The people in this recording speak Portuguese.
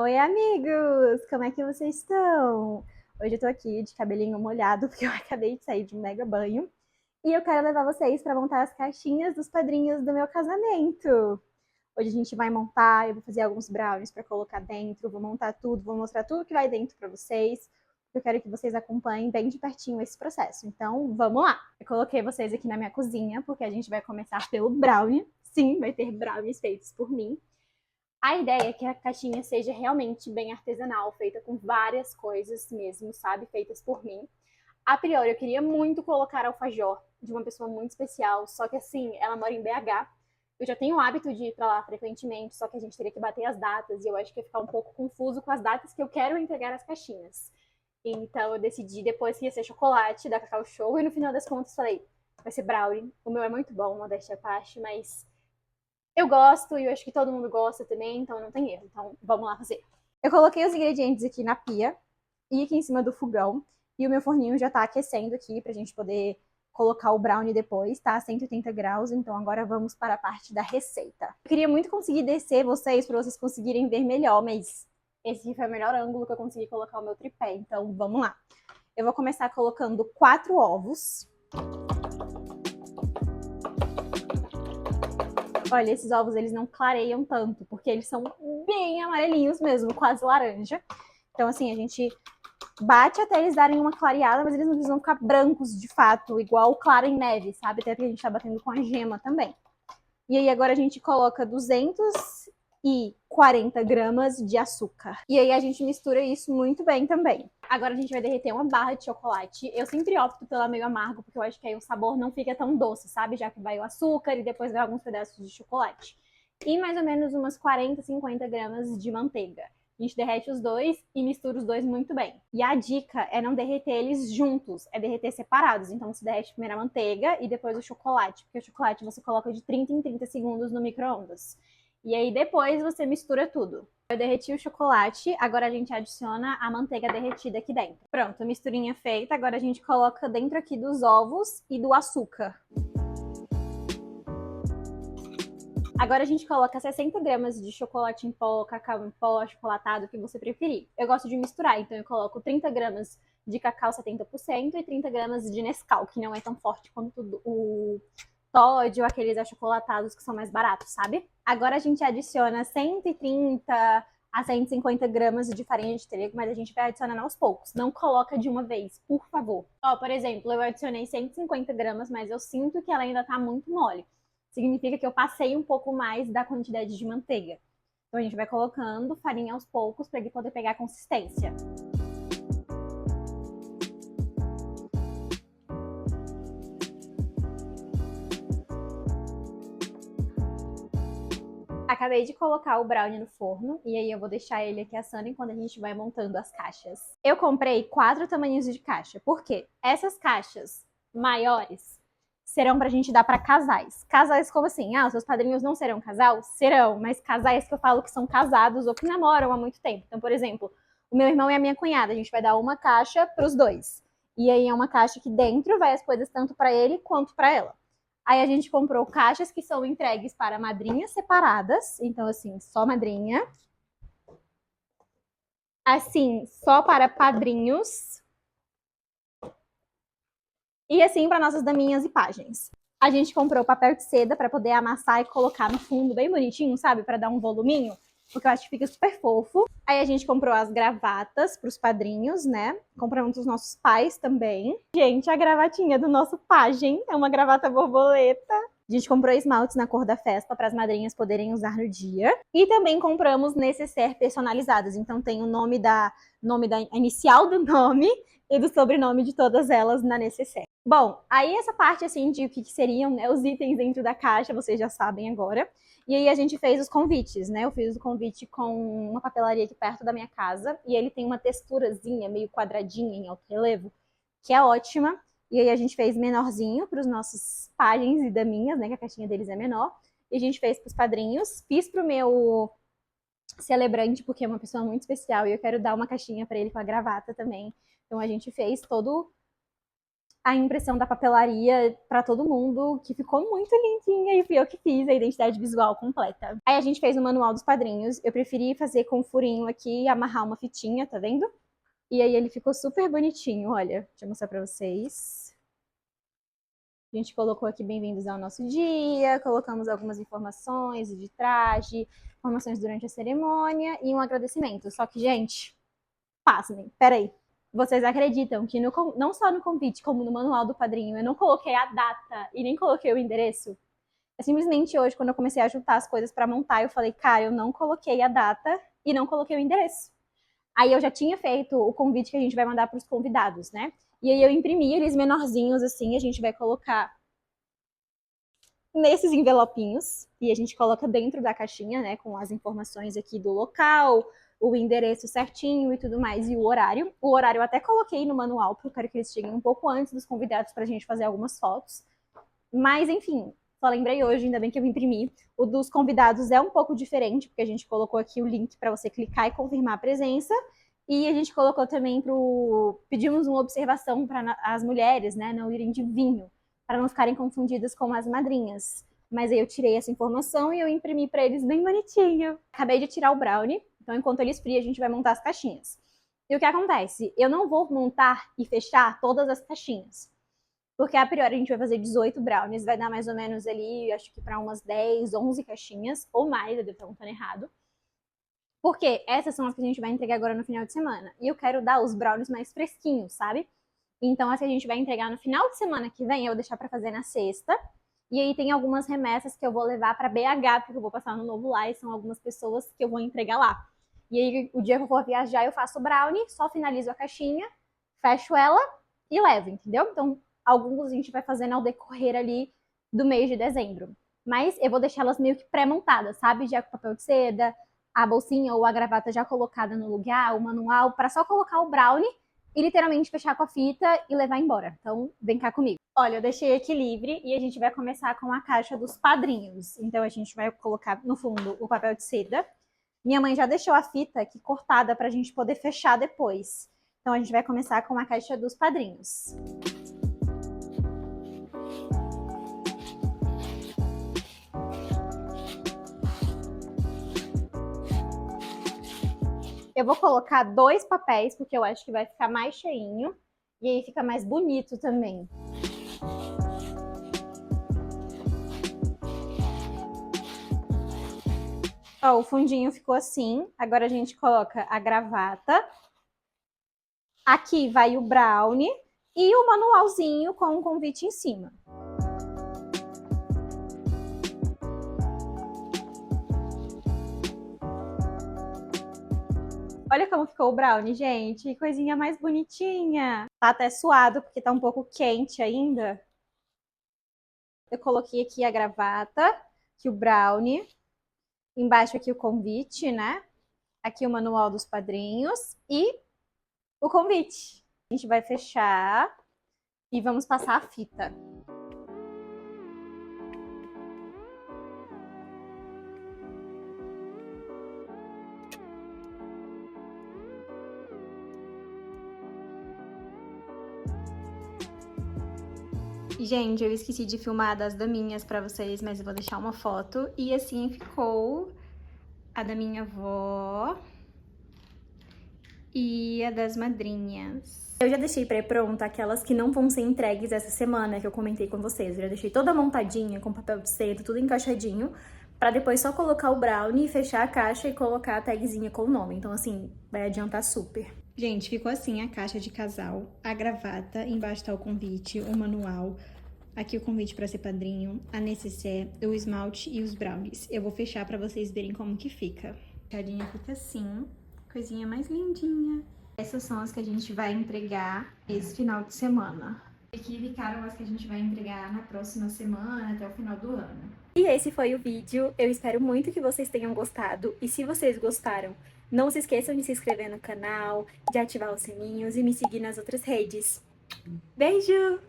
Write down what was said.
Oi, amigos! Como é que vocês estão? Hoje eu tô aqui de cabelinho molhado, porque eu acabei de sair de um mega banho. E eu quero levar vocês para montar as caixinhas dos padrinhos do meu casamento. Hoje a gente vai montar, eu vou fazer alguns brownies para colocar dentro, vou montar tudo, vou mostrar tudo que vai dentro para vocês. Eu quero que vocês acompanhem bem de pertinho esse processo. Então, vamos lá! Eu coloquei vocês aqui na minha cozinha, porque a gente vai começar pelo brownie. Sim, vai ter brownies feitos por mim. A ideia é que a caixinha seja realmente bem artesanal, feita com várias coisas mesmo, sabe? Feitas por mim. A priori, eu queria muito colocar alfajor de uma pessoa muito especial, só que assim, ela mora em BH. Eu já tenho o hábito de ir pra lá frequentemente, só que a gente teria que bater as datas e eu acho que ia ficar um pouco confuso com as datas que eu quero entregar as caixinhas. Então eu decidi depois que ia ser chocolate da Cacau Show e no final das contas falei, vai ser brownie. O meu é muito bom, modéstia à parte, mas eu gosto e eu acho que todo mundo gosta também, então não tem erro. Então vamos lá fazer. Eu coloquei os ingredientes aqui na pia e aqui em cima do fogão. E o meu forninho já tá aquecendo aqui pra gente poder colocar o brownie depois, tá? A 180 graus, então agora vamos para a parte da receita. Eu queria muito conseguir descer vocês para vocês conseguirem ver melhor, mas esse foi o melhor ângulo que eu consegui colocar o meu tripé, então vamos lá. Eu vou começar colocando 4 ovos. Olha, esses ovos eles não clareiam tanto, porque eles são bem amarelinhos mesmo, quase laranja. Então assim, a gente bate até eles darem uma clareada, mas eles não precisam ficar brancos de fato, igual clara em neve, sabe? Até porque a gente tá batendo com a gema também. E aí agora a gente coloca 240 gramas de açúcar. E aí a gente mistura isso muito bem também. Agora a gente vai derreter uma barra de chocolate. Eu sempre opto pela meio amargo, porque eu acho que aí o sabor não fica tão doce, sabe? Já que vai o açúcar e depois vai alguns pedaços de chocolate. E mais ou menos umas 40, 50 gramas de manteiga. A gente derrete os dois e mistura os dois muito bem. E a dica é não derreter eles juntos, é derreter separados. Então você derrete primeiro a manteiga e depois o chocolate, porque o chocolate você coloca de 30 em 30 segundos no micro-ondas. E aí depois você mistura tudo. Eu derreti o chocolate, agora a gente adiciona a manteiga derretida aqui dentro. Pronto, a misturinha feita, agora a gente coloca dentro aqui dos ovos e do açúcar. Agora a gente coloca 60 gramas de chocolate em pó, cacau em pó, achocolatado, o que você preferir. Eu gosto de misturar, então eu coloco 30 gramas de cacau 70% e 30 gramas de Nescau, que não é tão forte quanto o Toddy ou aqueles achocolatados que são mais baratos, sabe? Agora a gente adiciona 130 a 150 gramas de farinha de trigo, mas a gente vai adicionando aos poucos. Não coloca de uma vez, por favor. Ó, por exemplo, eu adicionei 150 gramas, mas eu sinto que ela ainda tá muito mole. Significa que eu passei um pouco mais da quantidade de manteiga. Então a gente vai colocando farinha aos poucos para ele poder pegar a consistência. Acabei de colocar o brownie no forno e aí eu vou deixar ele aqui assando enquanto a gente vai montando as caixas. Eu comprei 4 tamanhos de caixa, por quê? Essas caixas maiores serão pra gente dar pra casais. Casais como assim? Ah, os seus padrinhos não serão casal? Serão, mas casais que eu falo que são casados ou que namoram há muito tempo. Então, por exemplo, o meu irmão e a minha cunhada, a gente vai dar uma caixa pros dois. E aí é uma caixa que dentro vai as coisas tanto pra ele quanto pra ela. Aí a gente comprou caixas que são entregues para madrinhas separadas. Então, assim, só madrinha. Assim, só para padrinhos. E assim para nossas daminhas e pajens. A gente comprou papel de seda para poder amassar e colocar no fundo bem bonitinho, sabe? Para dar um voluminho, porque eu acho que fica super fofo. Aí a gente comprou as gravatas para os padrinhos, né? Compramos dos nossos pais também. Gente, a gravatinha do nosso pajem é uma gravata borboleta. A gente comprou esmaltes na cor da festa para as madrinhas poderem usar no dia. E também compramos necessaire personalizados. Então tem o nome da inicial do nome e do sobrenome de todas elas na necessaire. Bom, aí essa parte assim de o que seriam, né, os itens dentro da caixa, vocês já sabem agora. E aí a gente fez os convites, né? Eu fiz o convite com uma papelaria aqui perto da minha casa e ele tem uma texturazinha meio quadradinha em alto relevo, que é ótima. E aí a gente fez menorzinho para os nossos pajens e daminhas, né? Que a caixinha deles é menor. E a gente fez para os padrinhos. Fiz para o meu celebrante, porque é uma pessoa muito especial e eu quero dar uma caixinha para ele com a gravata também. Então a gente fez a impressão da papelaria para todo mundo, que ficou muito lindinha, e fui eu que fiz a identidade visual completa. Aí a gente fez o manual dos padrinhos, eu preferi fazer com um furinho aqui e amarrar uma fitinha, tá vendo? E aí ele ficou super bonitinho, olha, deixa eu mostrar pra vocês. A gente colocou aqui bem-vindos ao nosso dia, colocamos algumas informações de traje, informações durante a cerimônia e um agradecimento. Só que, gente, pasmem, peraí. Vocês acreditam que não só no convite, como no manual do padrinho, eu não coloquei a data e nem coloquei o endereço? É simplesmente hoje, quando eu comecei a juntar as coisas para montar, eu falei, cara, eu não coloquei a data e não coloquei o endereço. Aí eu já tinha feito o convite que a gente vai mandar para os convidados, né? E aí eu imprimi eles menorzinhos assim, a gente vai colocar nesses envelopinhos e a gente coloca dentro da caixinha, né, com as informações aqui do local, o endereço certinho e tudo mais, e o horário. O horário eu até coloquei no manual, porque eu quero que eles cheguem um pouco antes dos convidados pra gente fazer algumas fotos. Mas, enfim, só lembrei hoje, ainda bem que eu imprimi. O dos convidados é um pouco diferente, porque a gente colocou aqui o link para você clicar e confirmar a presença. E a gente colocou também pedimos uma observação para as mulheres, né, não irem de vinho, para não ficarem confundidas com as madrinhas. Mas aí eu tirei essa informação e eu imprimi para eles bem bonitinho. Acabei de tirar o brownie, então enquanto ele esfria a gente vai montar as caixinhas. E o que acontece? Eu não vou montar e fechar todas as caixinhas. Porque a priori a gente vai fazer 18 brownies, vai dar mais ou menos ali, acho que para umas 10, 11 caixinhas, ou mais, eu devo estar contando errado. Porque essas são as que a gente vai entregar agora no final de semana. E eu quero dar os brownies mais fresquinhos, sabe? Então, essa a gente vai entregar no final de semana que vem, eu vou deixar para fazer na sexta. E aí tem algumas remessas que eu vou levar para BH, porque eu vou passar no Novo lá, e são algumas pessoas que eu vou entregar lá. E aí, o dia que eu for viajar, eu faço o brownie, só finalizo a caixinha, fecho ela e levo, entendeu? Então, alguns a gente vai fazendo ao decorrer ali do mês de dezembro. Mas eu vou deixar elas meio que pré-montadas, sabe? Já com papel de seda, a bolsinha ou a gravata já colocada no lugar, o manual, para só colocar o brownie e literalmente fechar com a fita e levar embora. Então, vem cá comigo. Olha, eu deixei aqui livre e a gente vai começar com a caixa dos padrinhos. Então, a gente vai colocar no fundo o papel de seda. Minha mãe já deixou a fita aqui cortada para a gente poder fechar depois. Então, a gente vai começar com a caixa dos padrinhos. Eu vou colocar 2 papéis, porque eu acho que vai ficar mais cheinho. E aí fica mais bonito também. Ó, o fundinho ficou assim. Agora a gente coloca a gravata. Aqui vai o brownie e o manualzinho com o convite em cima. Olha como ficou o brownie, gente. Que coisinha mais bonitinha. Tá até suado, porque tá um pouco quente ainda. Eu coloquei aqui a gravata, aqui o brownie. Embaixo aqui o convite, né? Aqui o manual dos padrinhos e o convite. A gente vai fechar e vamos passar a fita. Gente, eu esqueci de filmar das daminhas pra vocês, mas eu vou deixar uma foto. E assim ficou a da minha avó e a das madrinhas. Eu já deixei pré-pronta aquelas que não vão ser entregues essa semana, que eu comentei com vocês. Eu já deixei toda montadinha, com papel de seda, tudo encaixadinho, pra depois só colocar o brownie, fechar a caixa e colocar a tagzinha com o nome. Então, assim, vai adiantar super. Gente, ficou assim a caixa de casal, a gravata, embaixo tá o convite, o manual, aqui o convite para ser padrinho, a nécessaire, o esmalte e os brownies. Eu vou fechar para vocês verem como que fica. A caixinha fica assim, coisinha mais lindinha. Essas são as que a gente vai entregar esse final de semana. Aqui ficaram as que a gente vai entregar na próxima semana, até o final do ano. E esse foi o vídeo. Eu espero muito que vocês tenham gostado. E se vocês gostaram, não se esqueçam de se inscrever no canal, de ativar os sininhos e me seguir nas outras redes. Beijo!